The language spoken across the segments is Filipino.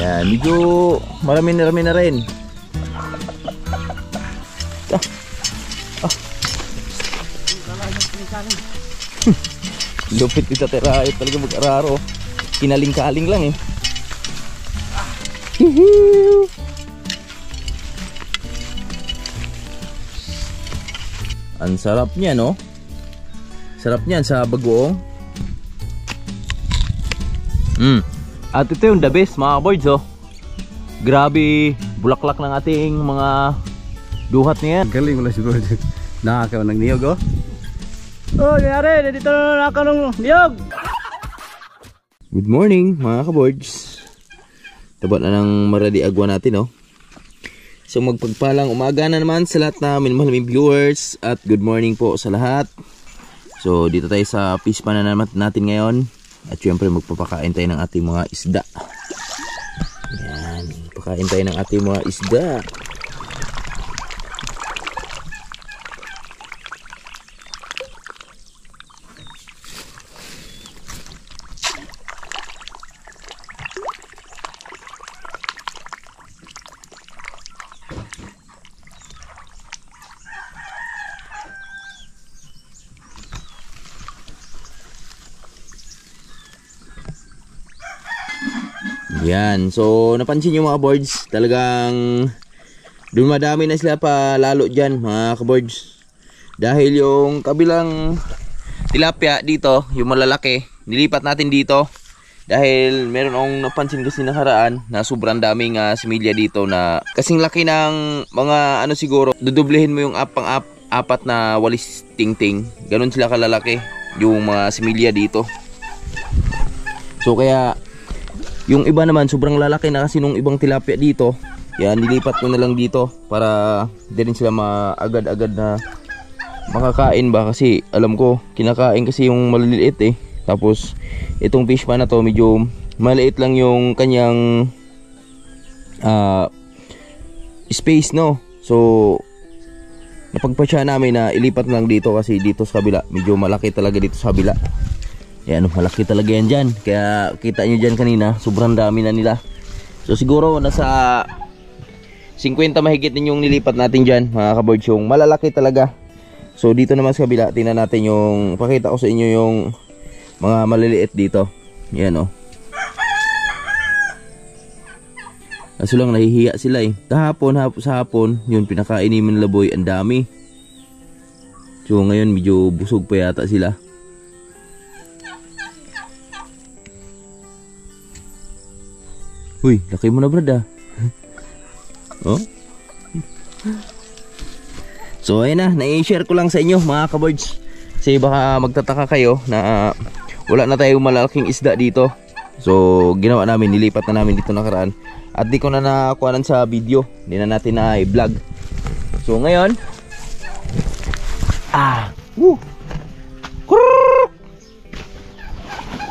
Yan, medyo marami na rin. Lupit kita terayo talaga mag-araro. Kinaling-kaling lang eh. Ang sarap niya, no? Sarap niyan sa bagoong. At ito yung the best mga boards, oh. Grabe, bulaklak ng ating mga duhat niyan. Galing mo na siguro. Nakakaw ng niyog, oh. Oh, nangyari, dito na nakakaw ng niyog. Good morning mga kaboards. Taba na ng maradi agwa natin, oh. So magpagpalang umaga na naman sa lahat na minamahal viewers. At good morning po sa lahat. So dito tayo sa fish pan na naman natin ngayon. At syempre magpapakain tayo ng ating mga isda. Yan, pakain tayo ng ating mga isda. Yan, so napansin nyo mga boards, talagang dumadami na sila pa lalo dyan mga kaboards. Dahil yung kabilang tilapia dito, yung malalaki, nilipat natin dito. Dahil meron akong napansin kasi nakaraan na sobrang daming similya dito na kasing laki ng mga ano siguro, dudublehin mo yung apat na walis tingting. Ganon sila kalalaki yung mga similya dito. So kaya yung iba naman sobrang lalaki na kasi nung ibang tilapia dito. Yan, nilipat ko na lang dito para di rin sila maagad-agad na makakain ba, kasi alam ko kinakain kasi yung maliliit eh. Tapos itong fish pan na to medyo maliit lang yung kanyang space, no. So napagpasya namin na ilipat lang dito kasi dito sa kabila medyo malaki talaga dito sa kabila. Yan, malaki talaga yan dyan. Kaya kita nyo dyan kanina, sobrang dami na nila. So siguro nasa 50 mahigit din yung nilipat natin dyan mga kaboards, yung malalaki talaga. So dito naman sa kabila, tingnan natin yung, pakita ko sa inyo yung mga maliliit dito. Yan, oh. Kaso lang nahihiya sila eh. Sa hapon, yun pinakain ni Manlaboy, ang dami. So ngayon medyo busog pa yata sila. Uy, laki mo na brad ah. Oh? So ayun na, na-share ko lang sa inyo mga kaboards. Kasi baka magtataka kayo na wala na tayong malaking isda dito. So ginawa namin, nilipat na namin dito nakaraan. At di ko na nakuhanan sa video, hindi na natin na i-vlog. So ngayon, woo! Krrrr!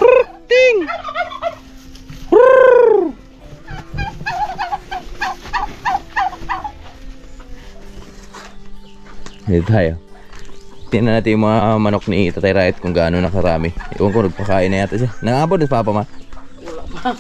Krrrr! Ting! Krrrr! Dito tayo. Tingnan natin yung mga manok ni Tatay Riot kung gaano nakarami. Iwan ko, nagpakain na yata siya. Nangabot na papa ma? Wala pa.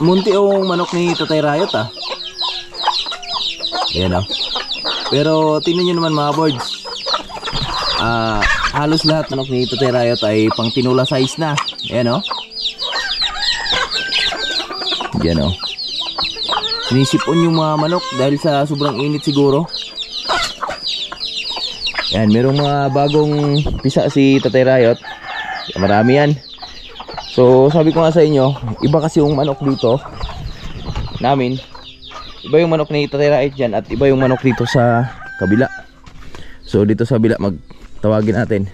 Munti yung manok ni Tatay Riot ah. Ayan oh. Pero tingnan nyo naman mga boards, halos lahat manok ni Tatay Riot ay pang tinula size na. Ayan oh. Ayan oh. Sinisipon yung mga manok dahil sa sobrang init siguro. Ayan, merong mga bagong pisa si Tatay Riot. Marami yan. So sabi ko nga sa inyo, iba kasi yung manok dito namin. Iba yung manok ni Tatay Riot dyan at iba yung manok dito sa kabila. So dito sa kabila magtawagin natin.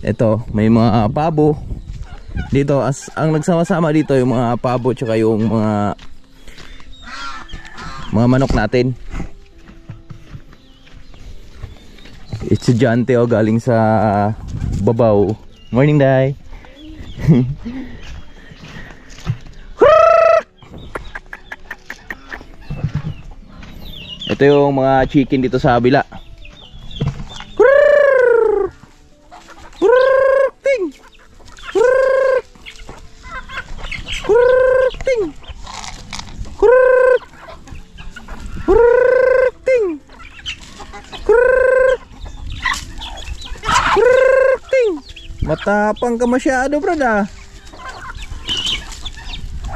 Ito, may mga pabo. Dito, ang nagsama-sama dito yung mga pabo tsaka yung mga manok natin. Estudyante galing sa Babaw. Morning, Day. Ito yung mga chicken dito sa kabila. Matapang ka masyado, brad.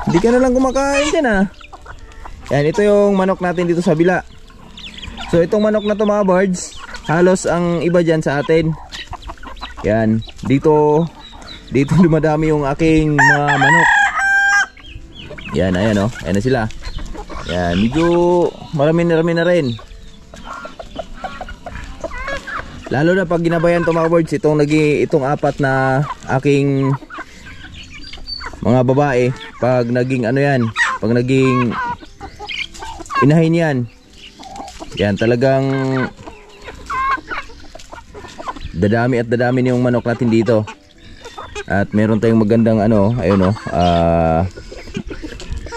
Hindi ka na lang kumakain dyan, ah. Yan, ito yung manok natin dito sa bila. So itong manok na to mga birds, halos ang iba dyan sa atin. Yan, dito dumadami yung aking mga manok. Yan, ayan ayan na sila. Yan, medyo marami na rin. Lalo na pag ginabayan to mga birds, itong apat na aking mga babae, pag naging pag naging inahin yan. Yan, talagang dadami at dadami yung manok natin dito. At meron tayong magandang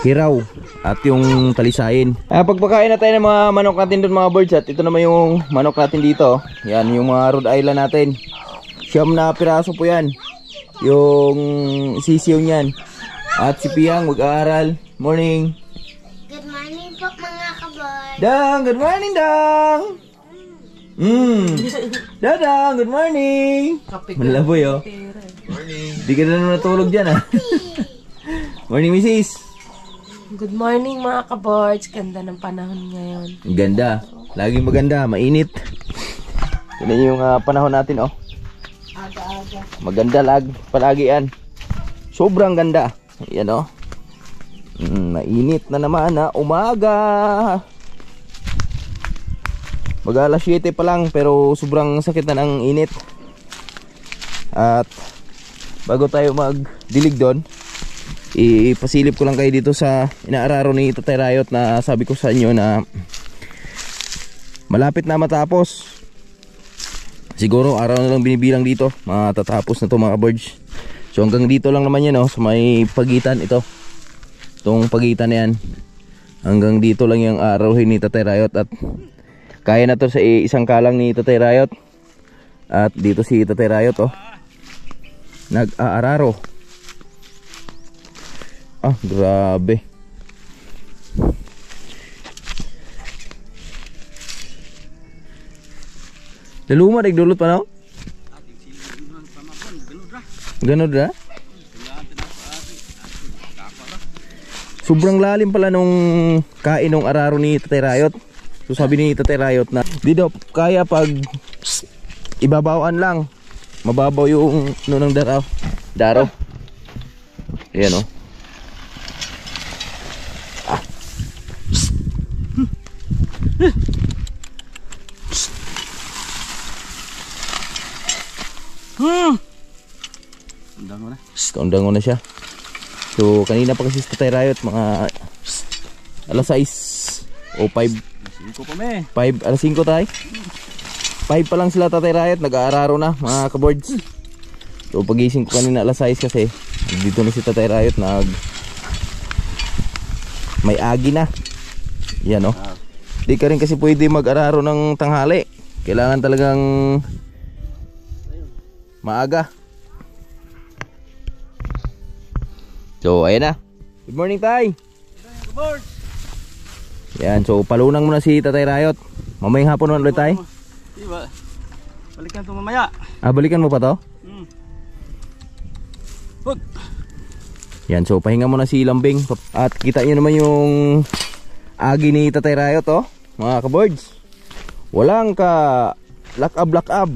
hiraw at yung talisayin. Pagpakain na tayo ng mga manok natin doon mga birds, at ito naman yung manok natin dito. Yan, yung mga Rhode Island natin. 9 na piraso po yan. Yung sisiw niyan. At si Piang mag-aaral. Morning. Good morning po mga kaboy. Dang, good morning, Dang. Dadang, good morning. Malaboy, oh. Morning. Di ka na naman natulog dyan, ah. Morning, Mrs. Good morning mga kaboards. Ganda ng panahon ngayon. Ganda. Laging maganda, mainit. Tignan yung panahon natin, oh. Aga-aga. Maganda palagi yan. Sobrang ganda. Yan, oh. Mainit na naman na umaga. Mag-alas 7 pa lang, pero sobrang sakit na ng init. At bago tayo magdilig doon, ipasilip ko lang kayo dito sa inaararo ni Tatay Rayot na sabi ko sa inyo na malapit na matapos. Siguro araw na lang binibilang dito, matatapos na to mga birds. So hanggang dito lang naman yan, oh, sa may pagitan ito. Itong pagitan na yan, hanggang dito lang yung arahin ni Tatay Rayot. At kaya na to sa isang kalang ni Tatay Rayot. At dito si Tatay Rayot, oh, nag-aararo. Ah, grabe. Laluma, nagdulot pa na? Ganun ra? Sobrang lalim pala nung kain ng araro ni Tatay Rayot. So sabi ni Tatay Rayot na di daw kaya pag ibabawaan lang. Mababaw yung ng daraw. Ayan, oh. Undang mo na siya. So kanina pa kasi sa Tatay Rayot mga alas 6 o 5 alas 5 tayo. 5 pa lang sila Tatay Rayot, nag-aararo na mga kaboards. So pagising ko kanina alas 6 kasi dito na si Tatay Rayot, may agi na. Yan, oh. Di ka rin kasi pwede mag-araro ng tanghali. Kailangan talagang maaga. So ayan na. Good morning, Tay. Good morning. Yan, so palunang muna si Tatay Rayot. Mamayang hapon naman ulit, Tay. Diba? Balikan to mamaya. Balikan mo pa to? Hug. Yan, so pahinga muna si Lambing. At kita nyo naman yung agi ni Tatay Rayot, oh, mga kaboards. Walang ka lakab.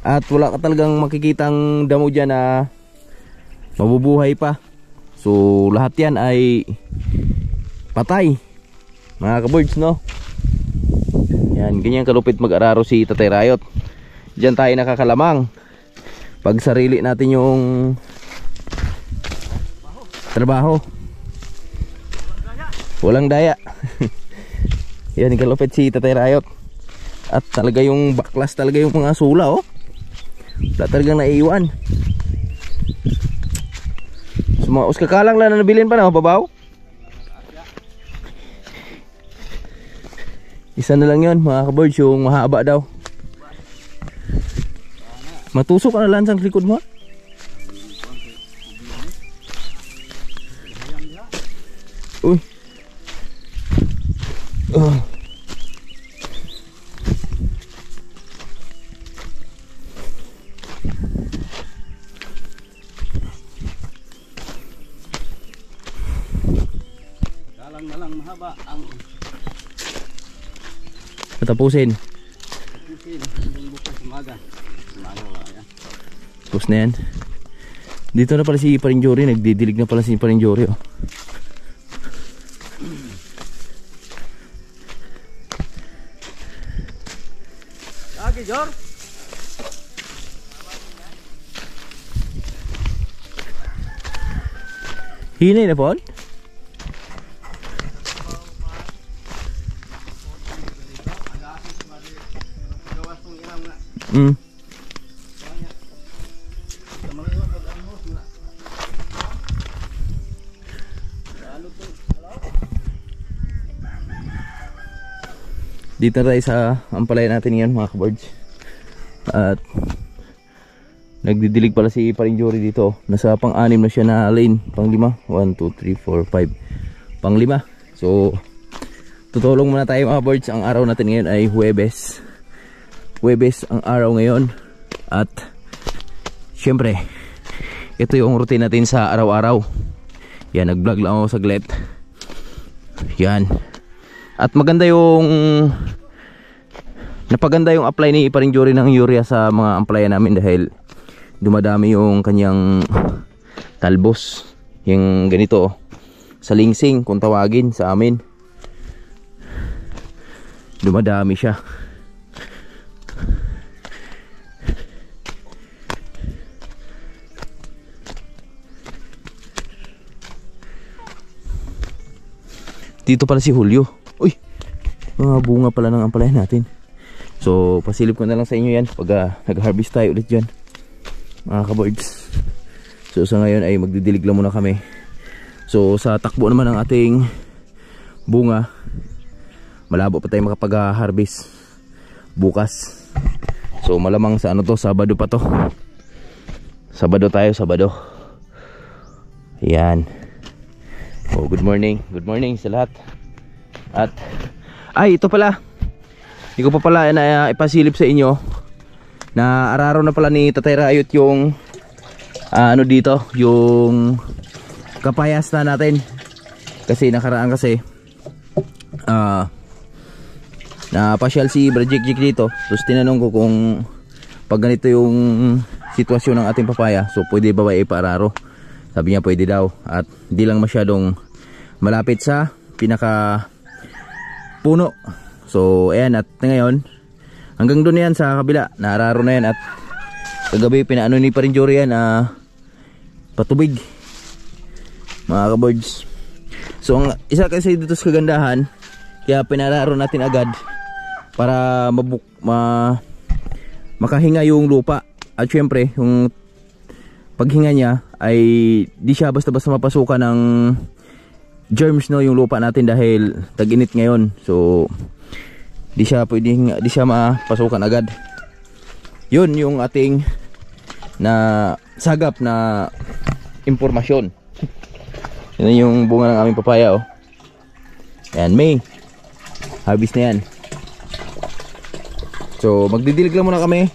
At wala ka talagang makikitang damo dyan na mabubuhay pa. So lahat yan ay patay, mga kaboards, no? Yan, ganyan kalupit mag-araro si Tatay Rayot. Diyan tayo nakakalamang. pag sarili natin yung trabaho. Walang daya. Yan, kalupit si Tatay Rayot. At talaga yung baklas talaga yung mga sula, oh. Wala talagang naiiwan. Sumaos kakalang lang na nabilin pa na, babaw. Isa na lang yun mga kaboards, yung mahaba daw. Matusok ka na lang sa likod mo. Uy. Kalang na lang mahaba ang Patapusin. bukas umaga. Ayan. Tapos na yan. Dito na pala si Parinjori. Nagdidilig na pala si Parinjori, oh. Lagi, Jor. Hinay na, Paul? Mm. Dito na tayo sa ampalaya natin ngayon mga kaboards. At nagdidilig pala si Parinjori dito. Nasa pang-anim na siya na lane. Pang-lima. 1, 2, 3, 4, 5. Pang-lima. So tutulong muna tayo mga kaboards. Ang araw natin ngayon ay Huwebes. Huwebes ang araw ngayon. At syempre ito yung routine natin sa araw-araw. Yan, nag-vlog lang ako saglit. Yan. At maganda yung napaganda yung apply ni Parinjori ng urea sa mga amplaya namin dahil dumadami yung kanyang talbos. Yung ganito, salingsing kung tawagin sa amin. Dumadami siya. Dito pala si Julio. Uy, mga bunga pala ng ampalaya natin. So pasilip ko na lang sa inyo yan pag nag-harvest tayo ulit dyan mga kaboards. So sa ngayon ay magdidilig lang muna kami. So sa takbo naman ng ating bunga, malabo pa tayo makapag-harvest bukas. So malamang sa ano to, Sabado pa to. Sabado tayo, Sabado. Ayan. Oh, good morning. Good morning sa lahat. At ay, ito pala. Hindi ko pa pala na ipasilip sa inyo na araro na pala ni Tatay Rayot yung ano dito, yung kapayas na natin. Kasi nakaraan kasi na pasyal si Brajik dito. Tapos tinanong ko kung pag ganito yung sitwasyon ng ating papaya, so pwede ba ipaararo? Sabi niya pwede daw. At di lang masyadong malapit sa pinaka puno. So ayan, at ngayon hanggang doon yan sa kabila, naararo na yan. At kagabi pinaano ni Parinjori yan, patubig mga kaboards. So ang isa kasi dito sa kagandahan, kaya pinararo natin agad para makahinga yung lupa. At syempre yung paghinga niya ay di siya basta-basta mapasukan ng germs, no, yung lupa natin dahil tag-init ngayon. So di siya mapasukan agad. Yun yung ating na sagap na impormasyon. Yan yung bunga ng aming papaya, oh. Ayan, May harvest na yan. So magdidilig lang muna kami.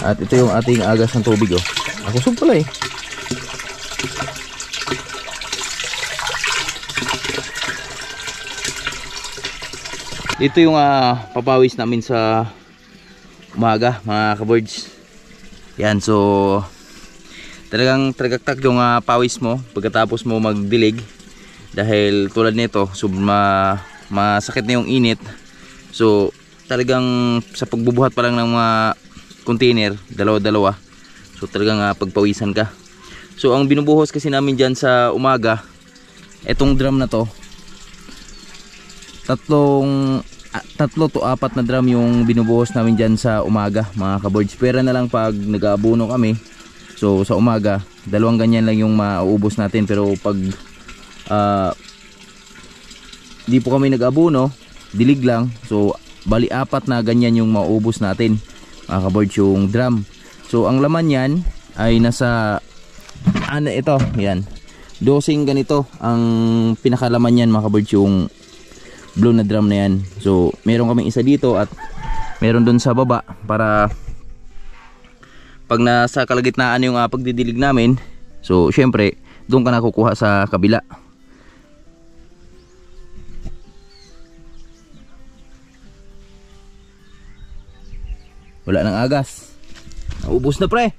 At ito yung ating agas ng tubig, oh. Akusog pala eh. Ito yung papawis namin sa umaga mga kaboards. Yan, so talagang tagaktak yung pawis mo pagkatapos mo magdilig. Dahil tulad nito, masakit na yung init. So talagang sa pagbubuhat pa lang ng mga container, dalawa-dalawa, So talagang pagpawisan ka. So ang binubuhos kasi namin dyan sa umaga, etong drum na to, tatlo to apat na drum yung binubuhos namin dyan sa umaga mga kaboards. Pera na lang pag nag-aabono kami. So sa umaga, 2 ganyan lang yung mauubos natin. Pero pag di po kami nag-aabono, dilig lang. So bali 4 na ganyan yung mauubos natin mga kaboards, yung drum. So ang laman yan ay nasa ito, yan. Dosing ganito ang pinakalaman yan mga kaboards, yung blue na drum na yan. So meron kaming isa dito at meron dun sa baba para pag nasa kalagitnaan yung pagdidilig namin, so syempre doon ka nakukuha sa kabila. Wala nang agas, naubos na pre.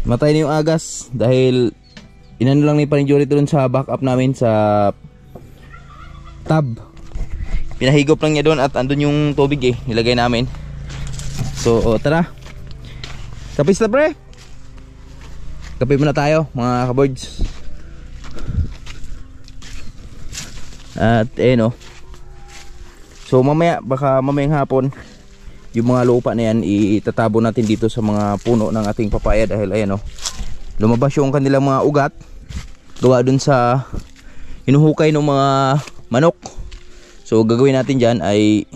Matay na yung agas dahil inano lang ni Parinjori doon sa backup namin sa tab. Pinahigop lang niya doon at andun yung tubig nilagay namin. So tara, kapis na pre. Kape muna tayo mga kaboards. At so mamaya, baka mamayang hapon, yung mga lupa na yan itatabo natin dito sa mga puno ng ating papaya dahil ayan lumabas yung kanilang mga ugat gawa dun sa hinuhukay ng mga manok. So gagawin natin dyan ay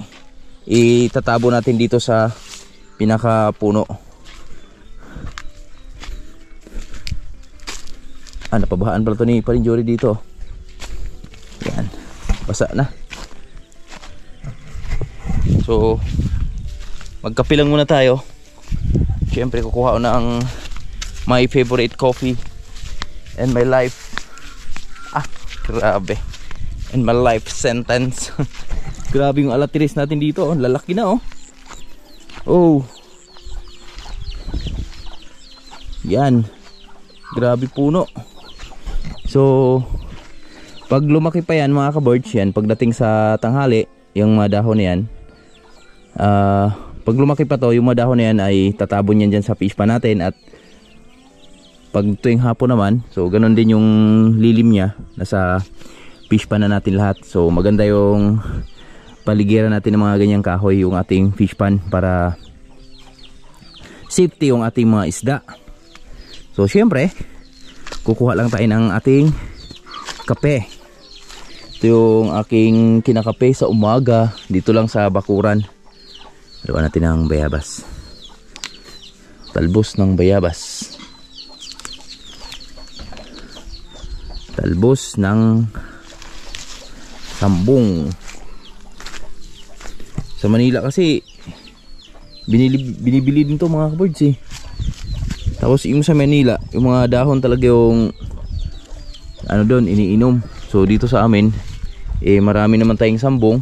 itatabo natin dito sa pinaka puno. Napabahaan pala ito ni Parinjori dito. Yan, basa na. So magkape lang muna tayo. Siyempre kukuha ko ng my favorite coffee and my life. Grabe. And my life sentence. Grabe yung alatiris natin dito. Lalaki na Yan. Grabe puno. So pag lumaki pa yan mga kaboards, yan pagdating sa tanghali, yung mga dahon na yan, pag lumaki pa to, yung mga dahon na yan ay tatabon yan dyan sa fish pan natin. At pag tuwing hapon naman, so ganun din yung lilim niya, nasa fish pan na natin lahat. So maganda yung paligiran natin ng mga ganyang kahoy yung ating fish pan para safety yung ating mga isda. So syempre kukuha lang tayo ng ating kape. Ito yung aking kinakape sa umaga dito lang sa bakuran. Haluan natin ng bayabas. Talbos ng bayabas. Talbos ng sambong. Sa Manila kasi binibili din to mga kaboards Tapos yung sa Manila, yung mga dahon talaga yung doon iniinom. So dito sa amin marami naman tayong sambong.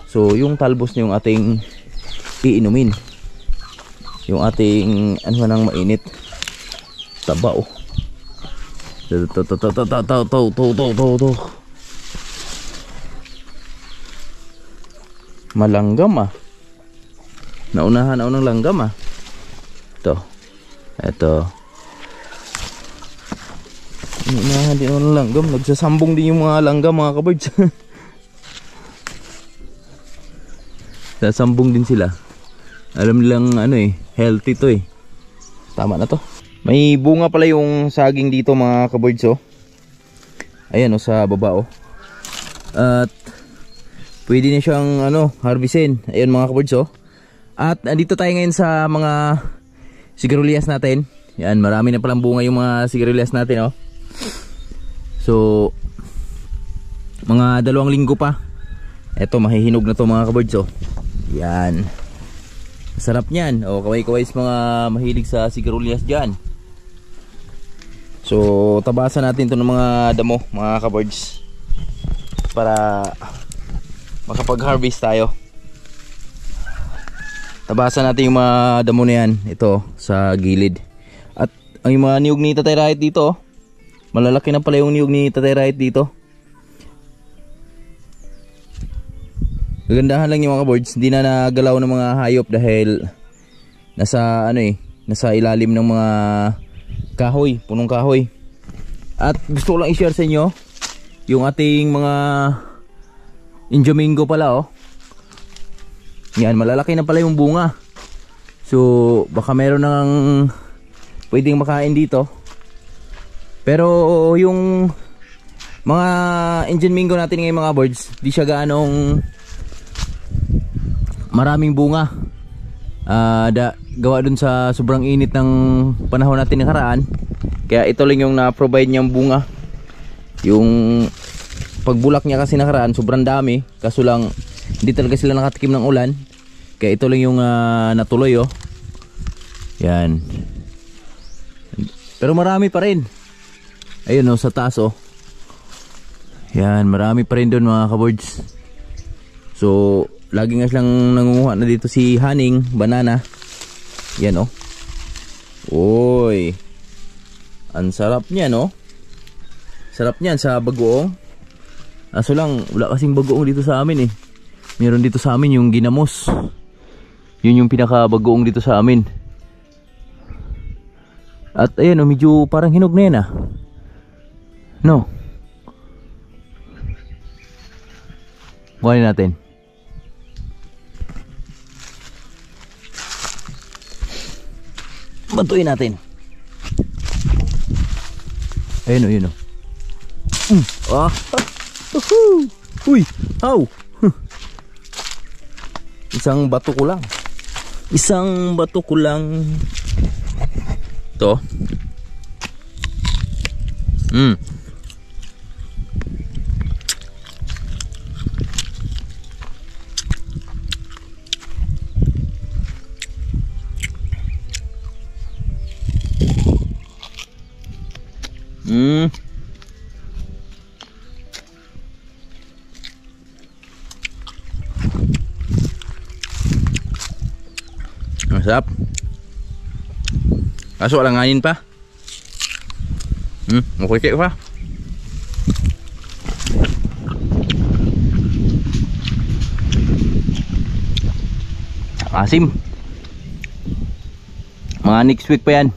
So yung talbos na yung ating iinumin. Yung ating nang mainit. Taba Malanggam Naunahan ako ng langgam Ito. Naunahan din ako ng langgam. Nagsasambong din yung mga langgam mga kabards. Sasambong din sila. Alam nilang healthy to Tama na to. May bunga pala yung saging dito mga kabards Ayan sa baba At pwede na siyang harvestin. Ayan mga kabards At andito tayo ngayon sa mga sigarilyas natin. Yan, marami na palang bunga yung mga sigarilyas natin So mga 2 linggo pa. Eto mahihinog na to mga kabards Yan. Sarap niyan. Kaway-kaway sa mga mahilig sa sigarilyas dyan. So tabasan natin to ng mga damo mga kabards para makapag-harvest tayo. Tabasan natin yung mga damo na yan. Ito sa gilid. At ang mga niyog ni Tatay Rahit dito malalaki na pala yung niyog ni Tatay Rahit dito. Gagandahan lang yung mga boards, hindi na nagalaw ng mga hayop dahil nasa nasa ilalim ng mga kahoy, punong kahoy. At gusto ko lang i-share sa inyo yung ating mga Injomingo pala oh. Yan, malalaki na pala yung bunga. So baka meron nang pwedeng makain dito. Pero yung mga Injomingo natin ngayon mga birds, di siya gaanong maraming bunga. Gawa dun sa sobrang init ng panahon natin nakaraan. Kaya ito lang yung na-provide niyang bunga. Yung pagbulak niya kasi nakaraan sobrang dami, kaso lang hindi talaga sila nakatikim ng ulan. Kaya ito lang yung natuloy oh. Yan. Pero marami pa rin. Ayun oh, sa taas oh. Yan, marami pa rin doon mga kaboards. So lagi nga silang nangunguha na dito si Haning Banana. Yan oh. Oy, ang sarap niya no. Sarap niyan sa bagoong. Aso lang wala kasing bagoong dito sa amin eh. Meron dito sa amin yung ginamos. Yun yung pinaka bagoong dito sa amin. At ayan oh, medyo parang hinog na yan ah. No. Kuhanin natin. Bantuin natin. Ayun o, yun o. Uy, how? Isang bato ko lang. Isang bato ko lang. Ito. Masarap. Kaso alanganin pa. Mukukik pa. Asim. Mga next week pa yan.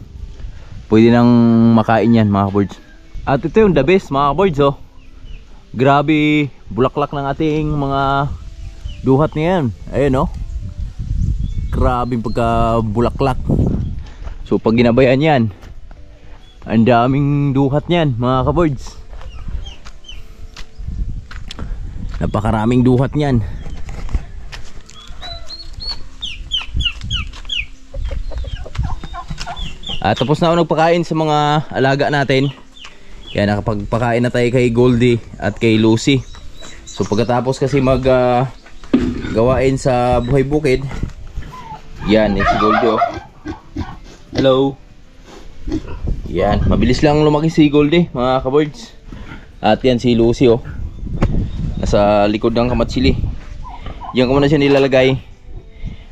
Pwede nang makain yan mga kaboards. At ito yung the best mga kaboards oh. Grabe bulaklak ng ating mga duhat niyan. Ayun oh. Grabe pagka bulaklak. So pag ginabayan yan, ang daming duhat niyan mga kaboards. Napakaraming duhat niyan. Tapos na ako nagpakain sa mga alaga natin. Yan, nakapagpakain na tayo kay Goldie at kay Lucy. So pagkatapos kasi gawain sa buhay bukid. Yan, si Goldie oh. Hello. Yan, mabilis lang lumaki si Goldie mga kaboards. At yan si Lucy oh. Nasa likod ng kamatsili. Diyan ko muna siya nilalagay.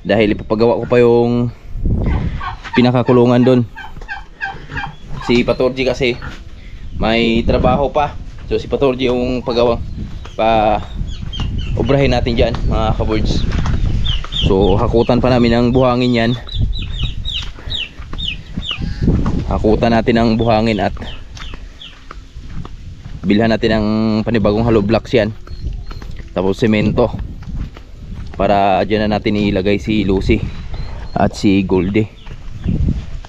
Dahil ipapagawa ko pa yung pinakakulungan doon. Si Patorji kasi may trabaho pa. So si Patorji yung paggawa obrahin natin dyan mga kaboards. So hakutan pa namin ang buhangin yan. Hakutan natin ang buhangin at bilhan natin ang panibagong hollow blocks yan. Tapos semento. Para dyan na natin ilagay si Lucy at si Goldie.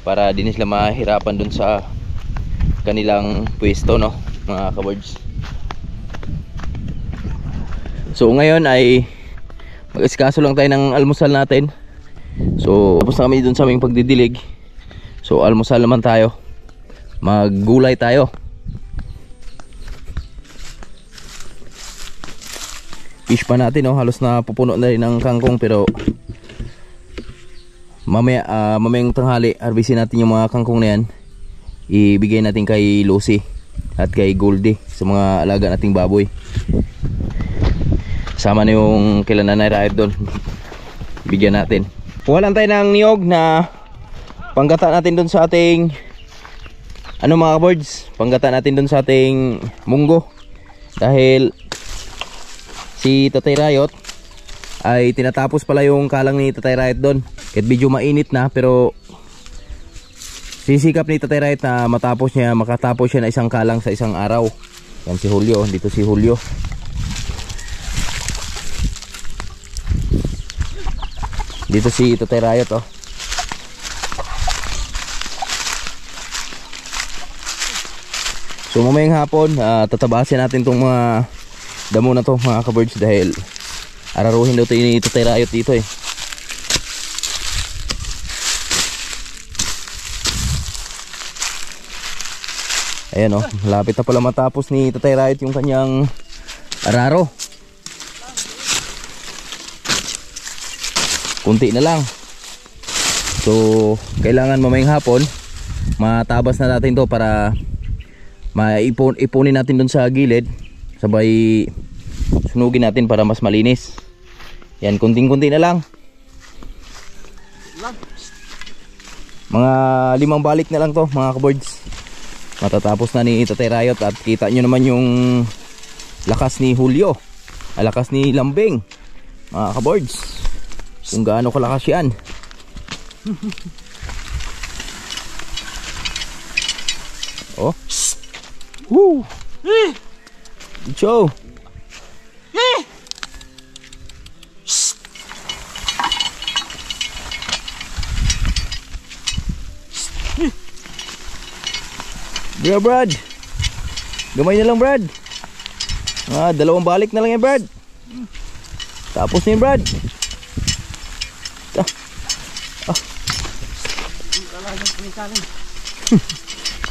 Para din sila mahirapan dun sa kanilang pwesto no mga kaboards. So ngayon ay mag-iskaso lang tayo ng almusal natin. So tapos na kami dun sa aming pagdidilig. So almusal naman tayo. Maggulay tayo. Fish pa natin no, halos na pupuno na rin ng kangkong. Pero mamayang tanghali harvestin natin yung mga kangkong na yan. Ibigay natin kay Lucy at kay Goldie sa mga alaga nating baboy. Sama na yung kailan na nairahid doon. Bigyan natin. Kuha lang tayo ng niyog na panggata natin doon sa ating mga birds. Panggata natin doon sa ating munggo. Dahil si Tatay Rayot ay tinatapos pala yung kalang ni Tatay Riot doon. Kahit medyo mainit na, pero sisikap ni Tatay Riot na makatapos siya na isang kalang sa isang araw. Yan si Julio, dito si Julio. Dito si Tatay Riot, oh. So mamayang hapon, tatabasin natin tong mga damo na to mga ka-birds, dahil araruhin daw ito ni Tatay Riot dito eh. Ayan, oh, malapit na pala matapos ni Tatay Riot yung kanyang araro. Kunti na lang. So kailangan mamayang hapon matabas na natin to para ipunin natin dun sa gilid, sabay sunugin natin para mas malinis. Yan, kunting-kunti na lang. Mga 5 balik na lang to mga ka-birds. Matatapos na ni Tatay Riot at kita nyo naman yung lakas ni Julio, lakas ni Lambing mga ka-birds, kung gaano kalakas yan. Oh. Woo! Joe! Bro, Brad! Gamay na lang, Brad! 2 balik na lang yan, Brad! Tapos na yun, Brad!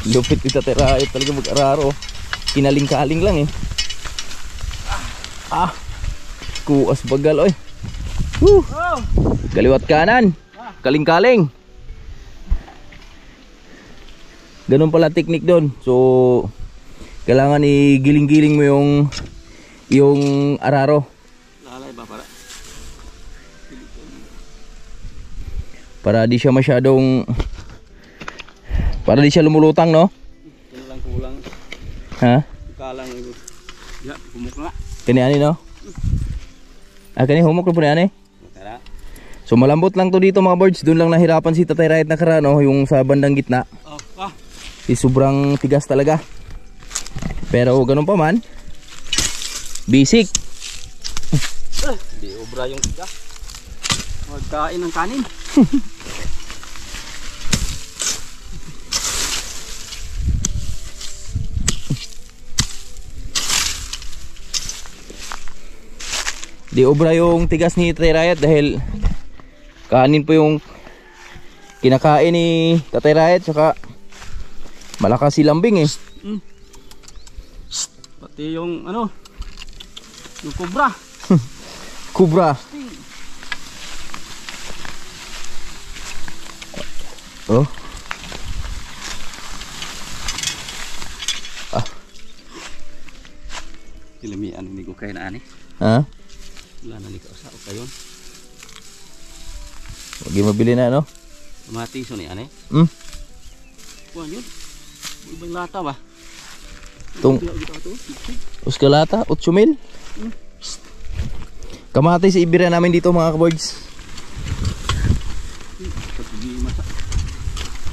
Lupit kita Tatay Riot talaga mag-araro. Kinaling-kaling lang eh. Kuas bagal oy. Kaliwat kanan. Kaling-kaling. Ganun pala teknik doon. So kailangan i-giling-giling mo yung araro. Lalay ba Para di siya masyadong, para di siya lumulutang, no? Yan lang kulang. Ha? Kalang ito. Ya, humok na. Kani ani, no? Kani humok na po ni ani. Tara. So malambot lang to dito mga birds. Doon lang nahirapan si Tatay Riot na karano, yung sa bandang gitna. Sobrang tigas talaga. Pero ganun pa man, basic. Di obra yung tiga. Magkain ng kanin. Di obra yung tigas ni Tatay Riot dahil kanin po yung kinakain ni Tatay Riot, saka malakas si Lambing eh. Pati yung ano, yung kubra. Kubra. Oh. Ilamian ni ko kay na ani. Ha? Wala na ni kausa o kayon. Wag mabili na, no? Mati so ni ani. Kuan yun. Ibang lata ba? Tung uskalata 8,000. Kamatis ibira namin dito mga ka-birds. Pati masa.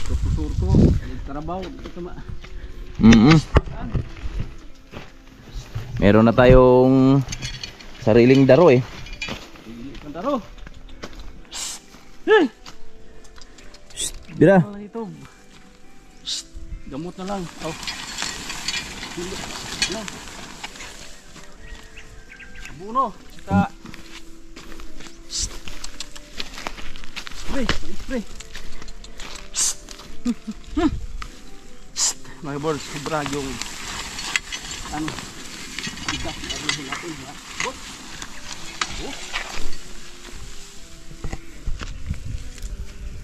Tutur-tur, trabaho dito ma. Meron na tayong sariling daro eh. Daro. Bira. Ito. Gamot na lang. Oh. Buno. Kita. Spray. Mga boys, sobra yung ano. Kita. Abuhin natin. Bot.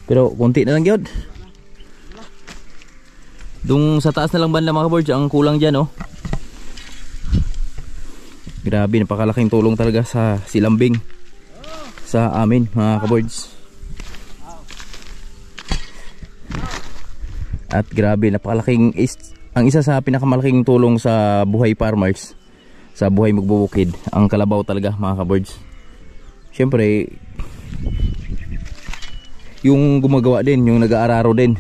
Pero konti na lang yun. Dung sa taas na lang banda mga ka-birds, ang kulang dyan, oh. Grabe, napakalaking tulong talaga sa silambing sa amin mga ka-birds. At grabe, napakalaking ang isa sa pinakamalaking tulong sa buhay farmers, sa buhay magbubukid, ang kalabaw talaga mga ka-birds. syempre yung gumagawa din, yung nag-aararo din.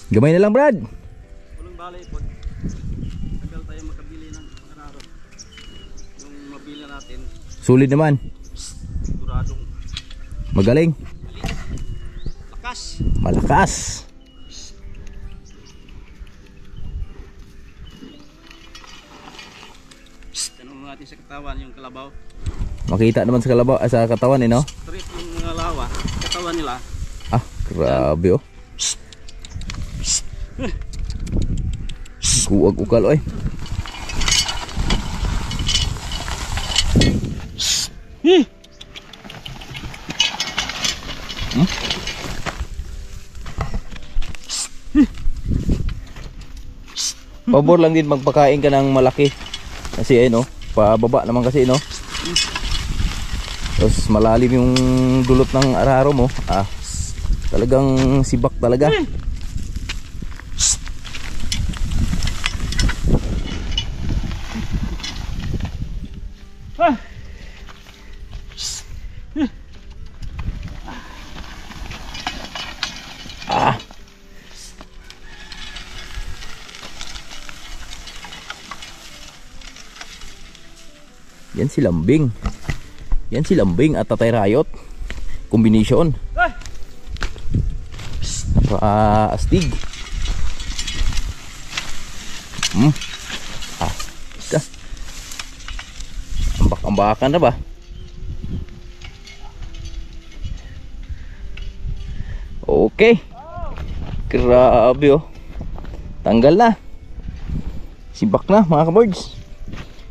Gamay na lang, Brad. Walang balay pag tagal tayo makabili ng araro. Yung mabili natin, Sulit naman. siguradong Magaling. lakas. Malakas. Tanong natin sa katawan yung kalabaw. Makita naman sa kalabaw, sa katawan no? Straight yung mga lawa, katawan nila. Ah, grabe oh. Kuwag ukal oy. Pabor lang din magpakain ka ng malaki. Kasi ayun oh, pababa naman kasi no. Tapos malalim yung dulot ng araro mo. Ah, talagang sibak talaga. Ah. Yan si Lambing. Yan si Lambing at Tatay Rayot. Combination. Napaka-astig. Ah, ika. Ambak-ambakan na ba? Okay. Grabe oh. Tanggal na. Sibak na mga kaboards.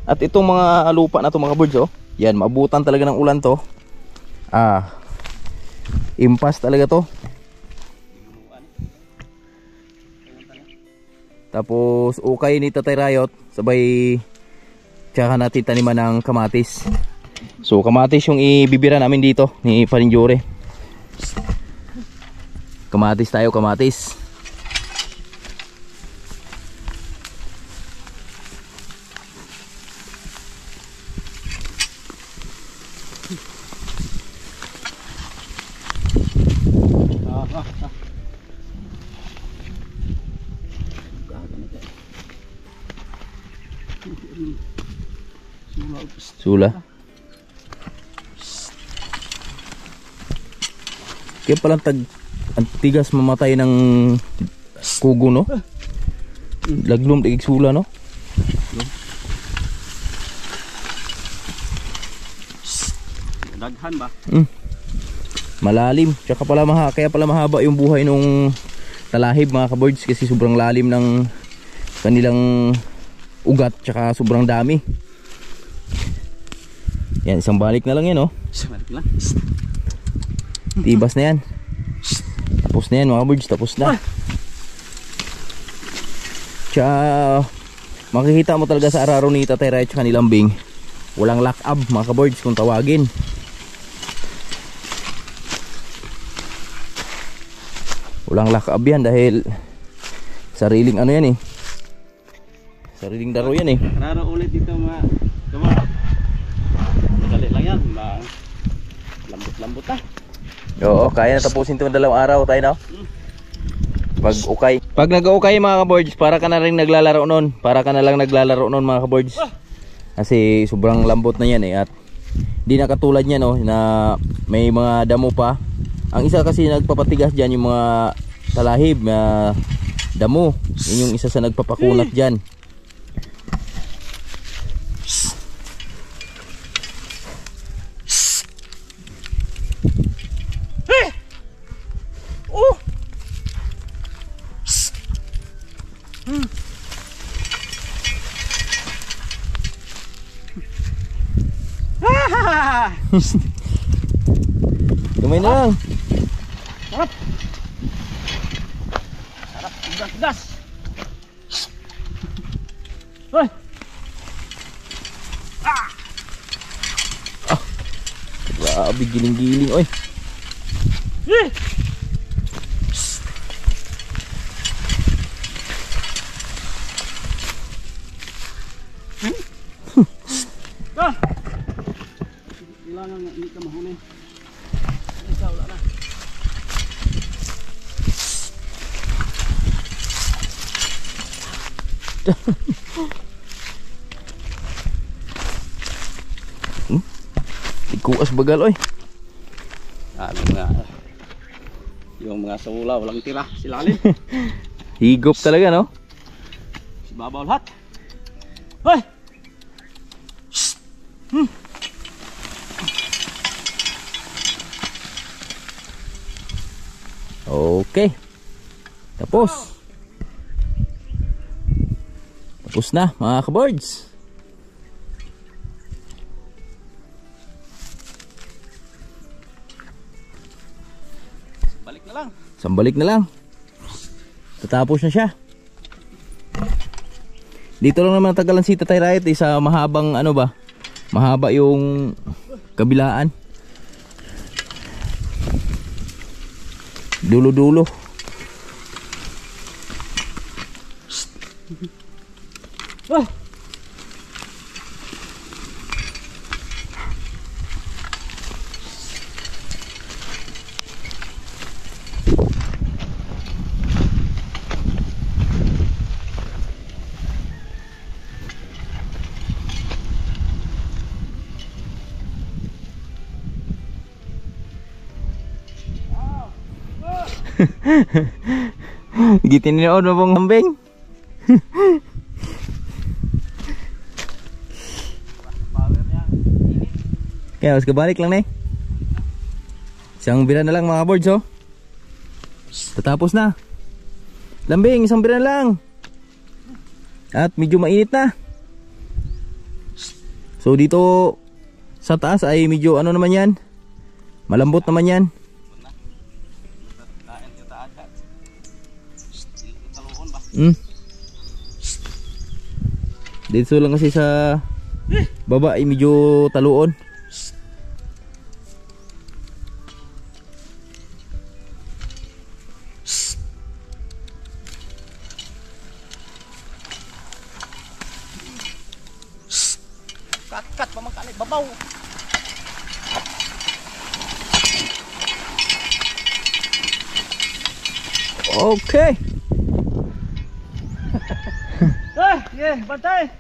At itong mga lupa na to mga kaboards oh. Yan, maabutan talaga ng ulan to. Ah. Impas talaga to. Tapos ukay ni Tatay Rayot, sabay tsaka natin taniman ng kamatis. So kamatis yung ibibira namin dito ni Parinjore. Kamatis tayo, kamatis. Sula. Kaya palang antigas mamatay ng kugo no? Laglom tigig sula no? Daghan ba? Malalim. Tsaka pala kaya pala mahaba yung buhay nung talahib mga kaboards kasi sobrang lalim ng kanilang ugat tsaka sobrang dami. Yan, isang balik na lang yan oh. Balik lang. Tibas na yan. Tapos na yan mga kaboards, tapos na. Tsaka makikita mo talaga sa araro ni Tatay Rayot tsaka ni Lambing, walang lock up mga kaboards kung tawagin. Walang lock up yan dahil sariling ano yan eh. Sariling daro yan eh. Araro ulit dito mga kawan. Madali lang yan. Lambot-lambot na. Oo, kaya na tapusin itong 2 araw tayo no? Pag ukay. Pag nag-ukay mga kaboards, para ka na rin naglalaro nun. Para ka na lang naglalaro nun mga kaboards. Kasi sobrang lambot na yan eh. At di na katulad niya no, na may mga damo pa. Ang isa kasi nagpapatigas dyan yung mga talahib na damo. Yun yung isa sa nagpapakunat dyan. Gamay na lang. Sarap. Sarap. Gas. Hoy. Grabe, giling-giling oy. kailangan hindi ka mahuli. Isa, wala na. Ikuas bagal oy. Yung mga sawula walang tira silalim. Higop talaga no. Babaw lahat. Hoy! Okay. Tapos. Tapos na mga kaboards. Balik na lang. Sambalik na lang. Tatapos na siya. Dito lang naman tagalan si Tatay Riot sa mahabang ano ba? Mahaba yung kabilaan. Dulo-dulo. Gitiniod mo pong kambing. Kaya mas kabalik lang na eh. Isang bira na lang mga boards oh. Tatapos na. Lambing, isang bira na lang. At medyo mainit na. So dito sa taas ay medyo ano naman yan, malambot naman yan. Dito lang kasi sa baba ay medyo taluon. Kat pamangkalit babaw. Okay. Yeah, bantay.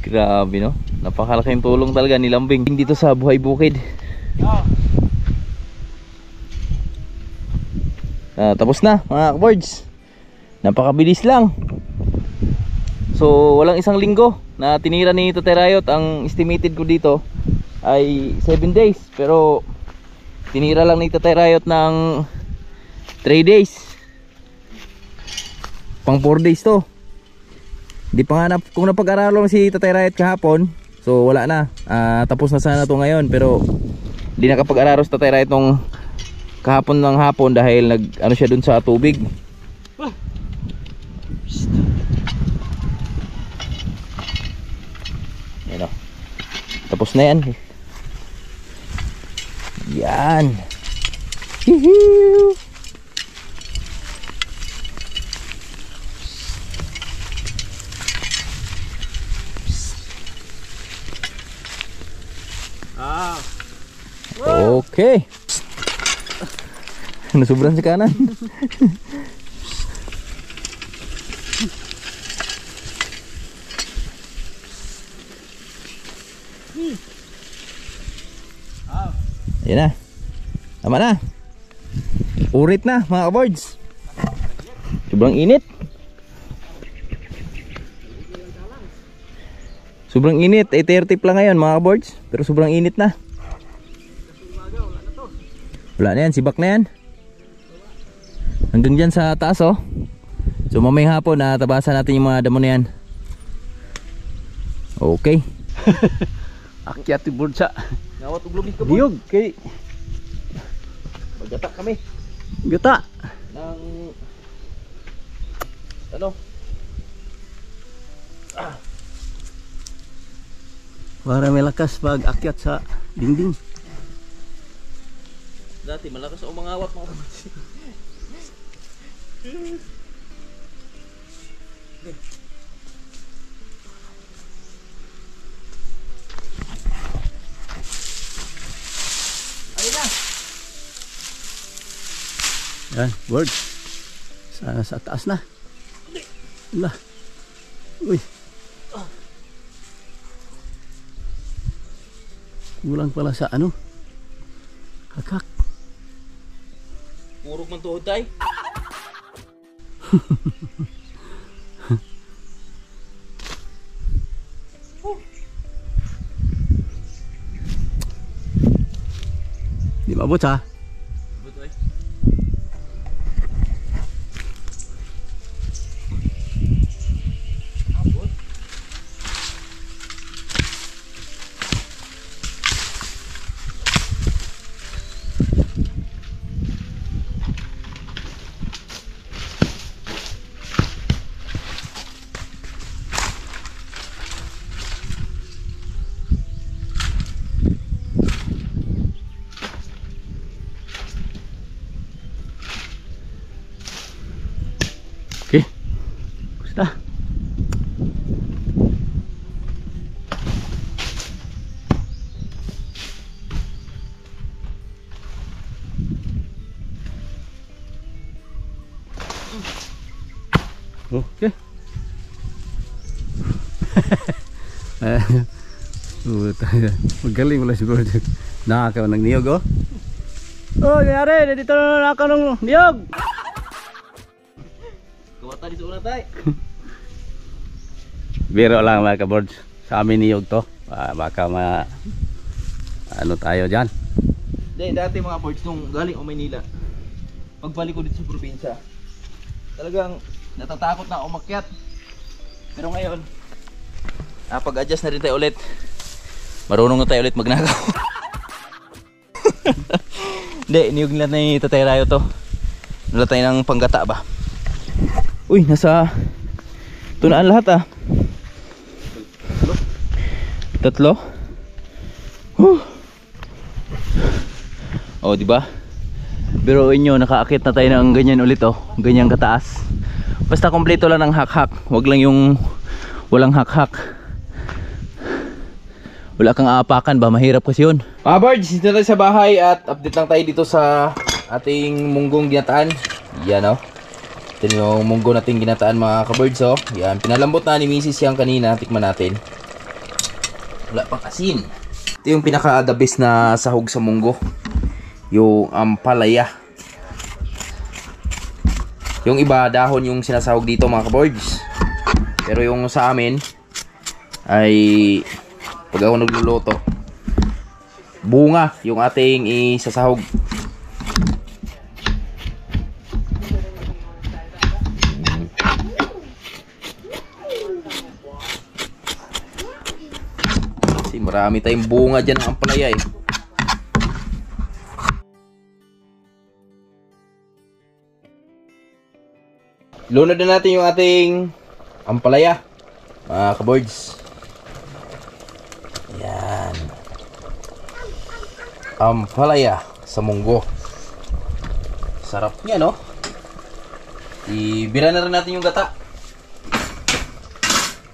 Grabe no. Napakalaking tulong talaga ni Lambing dito sa buhay bukid. Tapos na mga kaboards. Napakabilis lang. So walang isang linggo na tinira ni Tatay Riot. Ang estimated ko dito ay 7 days. Pero tinira lang ni Tatay Riot ng 3 days. Pang 4 days to. Di pa nga kung napag-aralan si Tatay Riot kahapon, so wala na. Tapos na sana to ngayon, pero di nakapag-aralan si Tatay Riot nung kahapon ng hapon dahil nag ano siya dun sa tubig. Yan o. Tapos na yan. Yan. Hihiu. Okay. Nasubran sa kanan. Ayan na. Tama na. Urit na mga kaboards. Sobrang init. Sobrang init. 30 lang ngayon mga kaboards. Pero sobrang init na. Wala na yan. Sibak na yan. Hanggang dyan sa taas oh. So mamayang hapon tabasan natin yung mga damo na yan. Okay. Akyat ti bursa. Ngawat og lubis ka po. Diyog kay Maggatak kami gata. ng ano? Para may lakas pag akyat sa dingding. Dati malakas ang umangawat mga kapatid. Yan, bird. Sa taas na. Ala. Uy. Kulang pala sa ano? Hakak. Purog man tuhod tay. Di maabot ha? Betul. Abot. Oke. Sudah. Oke. Magaling pala si Bird. Nakakaw ng niyog oh. Oh, nangyari. Dito na nakakaw ng niyog. Kawata di sa una tay. Biro lang mga ka-birds. Sa amin niyog to. Baka ano tayo dyan. Dati mga birds nung galing o Maynila. Pagbalik ko dito sa probinsya, talagang natatakot na umakyat. Pero ngayon, pag-adjust na rin tayo ulit. Marunong na tayo ulit magnakaw. Hindi, niyog nila na ni Tatay Rayo to. Nala tayo ng panggata ba? Uy, nasa tunaan lahat ah. Tatlo? Oh, di ba? Biruin nyo, nakaakit na tayo ng ganyan ulit oh. Ganyan kataas. Basta kompleto lang ng hak-hak. Wag lang yung walang hak-hak. Wala kang aapakan ba? Mahirap kasi yun. Mga birds, dito tayo sa bahay at update lang tayo dito sa ating munggong ginataan. Yan oh. Ito yung munggo nating ginataan mga ka-birds oh. Yan, pinalambot na ni Mrs. yang kanina. Tikman natin. Wala pang asin. Ito yung pinaka-the best na sahog sa munggo. Yung ampalaya. Yung iba dahon yung sinasahog dito mga ka-birds. Pero yung sa amin ay pag ako nagluluto, bunga yung ating isasahog. Kasi marami tayong bunga dyan ng ampalaya eh. Lunod na natin yung ating ampalaya mga ka-birds. Yan. Ampalaya sa munggo. Sarap niya no? Ibira na rin natin yung gata.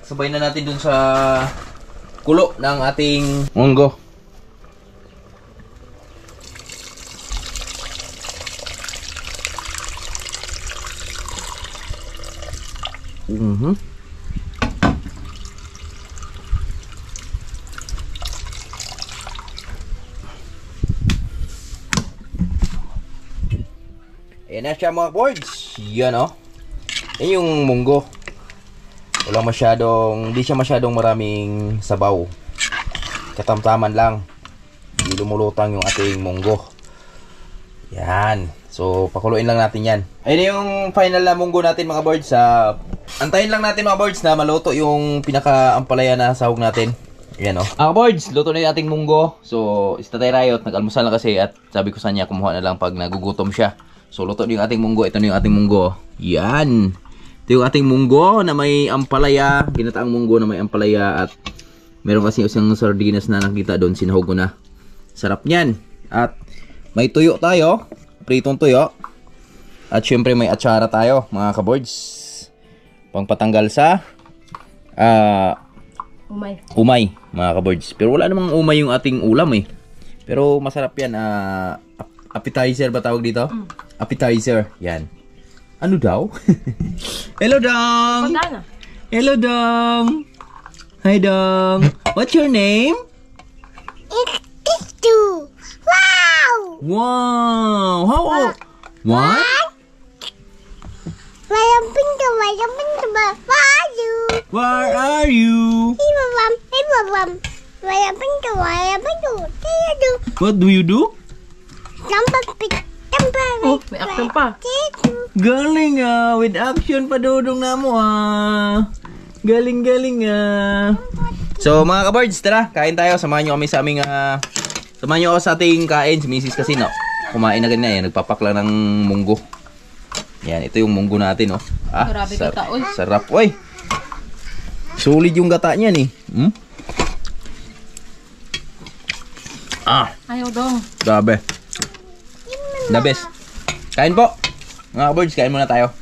Sabay na natin dun sa kulo ng ating munggo. Ayan na siya mga boards. Yan o. Yan yung munggo. Walang masyadong, hindi siya masyadong maraming sabaw. Katamtaman lang. Hindi lumulutang yung ating munggo. Yan. So, pakuluin lang natin yan. Ayan yung final na munggo natin mga boards. Antayin lang natin mga boards na maluto yung pinaka-ampalaya na sahog natin. Ayan o. Mga boards, luto na yung ating munggo. So, Tatay Rayo, nag-almusal na kasi at sabi ko sa niya kumuha na lang pag nagugutom siya. So, luto yung ating munggo. Ito na yung ating munggo. Yan. Ito yung ating munggo na may ampalaya. Ginataang munggo na may ampalaya. At meron kasi isang sardinas na nakita doon. Sinahog ko na. Sarap niyan. At may tuyo tayo. Pritong tuyo. At syempre may atsara tayo mga kaboards. Pangpatanggal sa umay mga kaboards. Pero wala namang umay yung ating ulam eh. Pero masarap yan. Appetizer ba tawag dito? Appetizer. Yan. Ano daw? Hello, Dong! Pagda na. Hello, Dong! Hi, Dong! What's your name? It's two. Wow! Wow! How old? What? Walang pinto. Wow! Where are you? Ibabam. Walang pinto. Tiyo. What do you do? Tampak. Oh, may action pa. Galing with action pa dudong na mo Galing So mga kabards, tara, kain tayo. Samahan nyo kami sa aming samahan nyo ako sa ating kain. Si Mrs. kasi kumain na ganyan yan. Nagpapak lang ng munggo. Yan, ito yung munggo natin Grabe gata, oy. Sarap, oy. Solid yung gata niyan Ayaw dong. Grabe. The best. Kain po. Mga kabards, kain muna tayo.